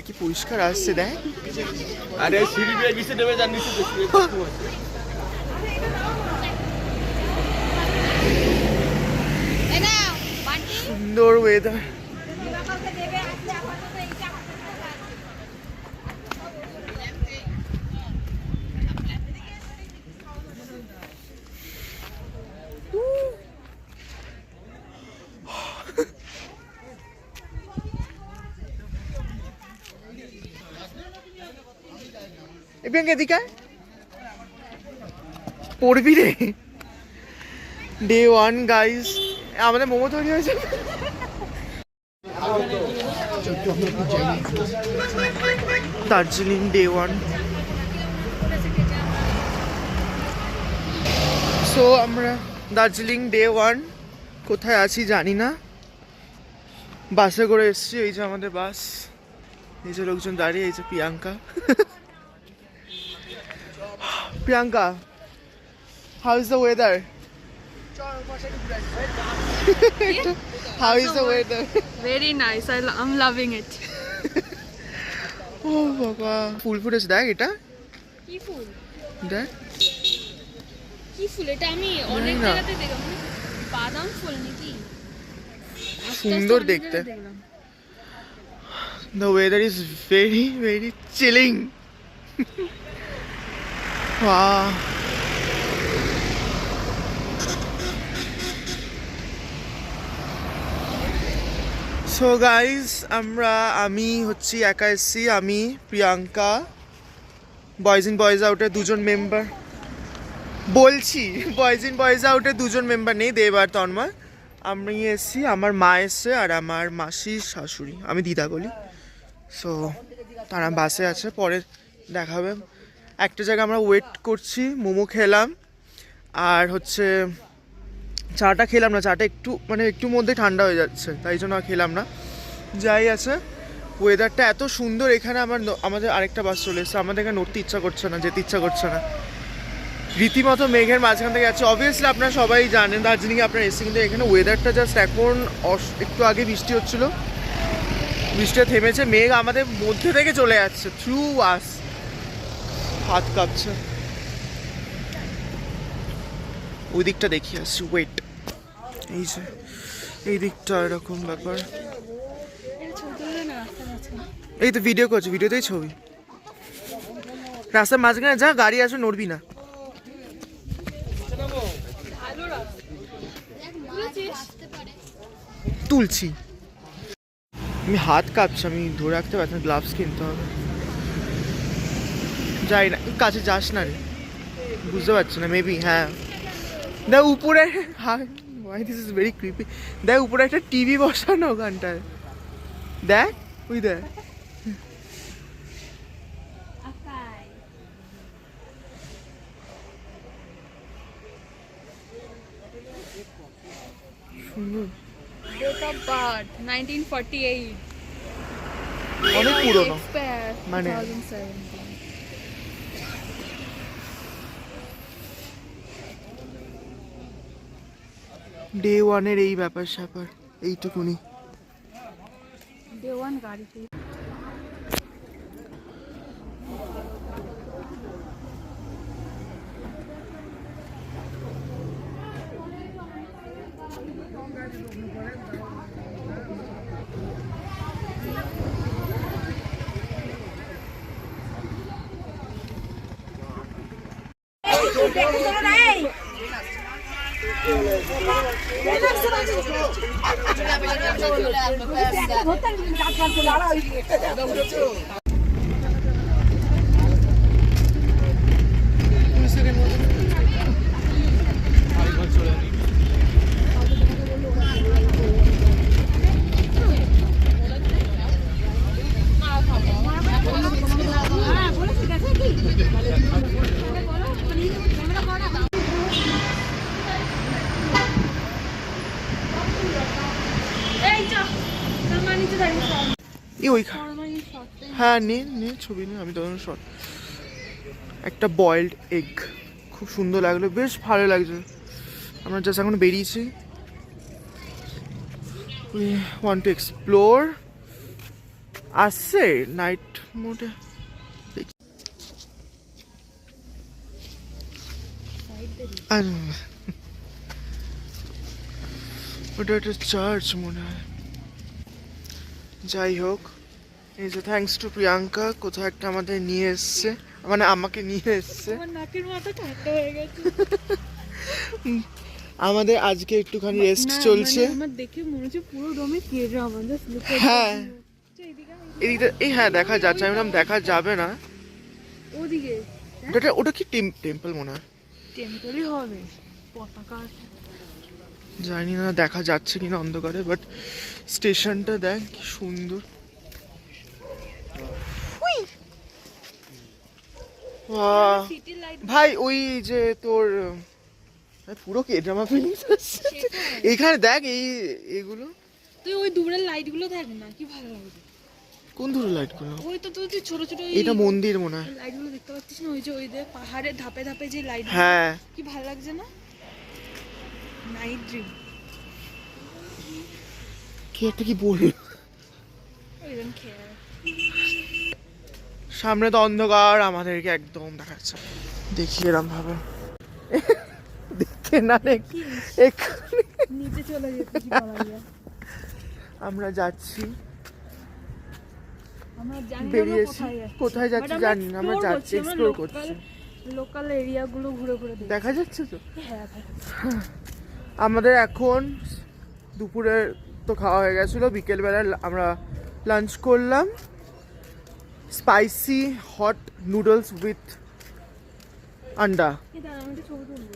কি পরিষ্কার আসছে দেখ। আরে সিঁড়ি দিয়ে নিচে নেমে যান, নিচে সুন্দর ওয়েদার। এদিকে পড়বি রে। ডে 1 গাইস, আমাদের মোমো তৈরি হয়েছে। দার্জিলিং ডে 1। সো আমরা দার্জিলিং ডে 1 কোথায় আছি জানি না, বাসে করে এসছি। এই যে আমাদের বাস, এই যে লোকজন দাঁড়িয়ে, এই যে Priyanka. Priyanka, how is the weather? How is the weather? Very nice. I'm loving it. Oh বাবা, ফুল ফুটেছে দেখ। এটা কি ফুল? দেখ কি ফুল এটা? আমি অনেক জায়গাতে দেখলাম। বাদাম ফুল নাকি? সুন্দর দেখতে। The weather is very very chilling. Wow. So guys, আমি হচ্ছি একা এসছি। আমি, প্রিয়াঙ্কা, বয়েজ ইন বয়েজ আউটের দুজন মেম্বার বলছি। বয়েজ ইন বয়েজ আউটের দুজন মেম্বার নেই, দেব আর তন্ময়। আমি এসছি, আমার মা এসছে আর আমার মাসির শাশুড়ি, আমি দিদা বলি। সো তারা বাসে আছে, পরে দেখা হবে। একটা জায়গায় আমরা ওয়েট করছি, মোমো খেলাম আর হচ্ছে চাটা খেলাম না। চাটা একটু মধ্যে ঠান্ডা হয়ে যাচ্ছে, তাই জন্য আর খেলাম না। যাই আছে, ওয়েদারটা এত সুন্দর এখানে। আমাদের আরেকটা বাস চলে এসেছে, আমাদের এখানে নড়তে ইচ্ছা করছে না, যেতে ইচ্ছা করছে না। রীতিমতো মেঘের মাঝখান থেকে যাচ্ছে। অবভিয়াসলি আপনারা সবাই জানেন দার্জিলিংয়ে আপনারা এসে, কিন্তু এখানে ওয়েদারটা জাস্ট এখন একটু আগে বৃষ্টি হচ্ছিল, বৃষ্টিটা থেমেছে, মেঘ আমাদের মধ্যে থেকে চলে যাচ্ছে থ্রু আস। হাত কাঁপছে। ওই দিকটা দেখিয়ে আসছি, ওয়েট। এই যে এই দিকটা এরকম ব্যাপার। এই তো ভিডিও করছি, ভিডিওতেই ছবি। রাস্তার মাঝখানে যা গাড়ি আসবে, নড়বি না। তুলছি। আমি হাত কাঁপছি, আমি ধরে রাখতে পারছি না, গ্লাভস কিনতে হবে। যাই না, কাছে যাস না রে, বুঝতে পারছি না। মেবি হ্যাঁ, দেখ উপরে, why this is very creepy, দেখ উপরে একটা টিভি বসানো ওখানটায়, দেখ ওই দেখ। সুন্দর। Date of birth 1948. অনেক পুরনো, মানে 2017. ডে 1-এর এই ব্যাপার স্যাপার, এইটুকুনি। ডে 1 গাড়িতে হ্যাঁ নে ছবি নে, আমি তখন শর্ট একটা বয়েলড এগ, খুব সুন্দর লাগলো, বেশ ভালো লাগছে। আমরা জাস্ট এখন বেরিয়েছি, উই ওয়ান্ট টু এক্সপ্লোর। আসছে নাইট মোডে। ওটা একটা চার্চ মনে হয়। যাই হোক, এই যে থ্যাঙ্কস টু প্রিয়াঙ্কা কোথাও একটা আমাদের নিয়ে এসছে, মানে আমাকে নিয়ে এসছে। আমার নাকের মাথা ঠান্ডা হয়ে গেছে। আমাদের আজকে একটুখানি রেস্ট চলছে। আমার দেখে মনে হচ্ছে পুরো দমে কেড়ে আমাদের হ্যাঁ এদিকে, এই হ্যাঁ দেখা যাচ্ছে, আমি বললাম দেখা যাবে না। ওদিকে ওটা কি টেম্পল মনে হয়, টেম্পলই হবে, পতাকা আছে। জানি না দেখা যাচ্ছে কিনা অন্ধকারে, বাট স্টেশনটা দেখ কি সুন্দর। বাহ! সিটি লাইট ভাই ওই যে তোর পুরো কে ড্রামা ফিলিংস আসছে এখানে দেখ, এইগুলো তুই ওই দূরের লাইট গুলো দেখ না, কি ভালো লাগবে। কোন ধরনের লাইট গুলো? ওই তো তুই ছোট ছোট এটা মন্দির মনে হয়। লাইট গুলো দেখতে পাচ্ছিস না, ওই যে ওই যে পাহাড়ের ধাপে ধাপে যে লাইট, হ্যাঁ কি ভালো লাগছে না, নাইট ড্রিম। কি একটা কি বললো, ওইরকম খেয়ে সামনে তো অন্ধকার, আমাদেরকে একদম দেখাচ্ছে। দেখি এরম ভাবে দেখে না এক্ষুনি নিচে চলে যেতে কি বলা যায়। আমরা যাচ্ছি, আমরা জানি না আমরা বেরিয়েছি, কোথায় যাচ্ছি, কোথায় যাচ্ছি জানি না, আমরা যাচ্ছি এক্সপ্লোর করছি। লোকাল এরিয়া গুলো ঘুরে ঘুরে দেখি। দেখা যাচ্ছে তো। হ্যাঁ আমাদের এখন দুপুরের তো খাওয়া হয়ে গেছিলো, বিকেলবেলা আমরা লাঞ্চ করলাম স্পাইসি হট নুডলস উইথ আন্ডা। এই দাঁড়া, আমি একটা ছবি তুলবো।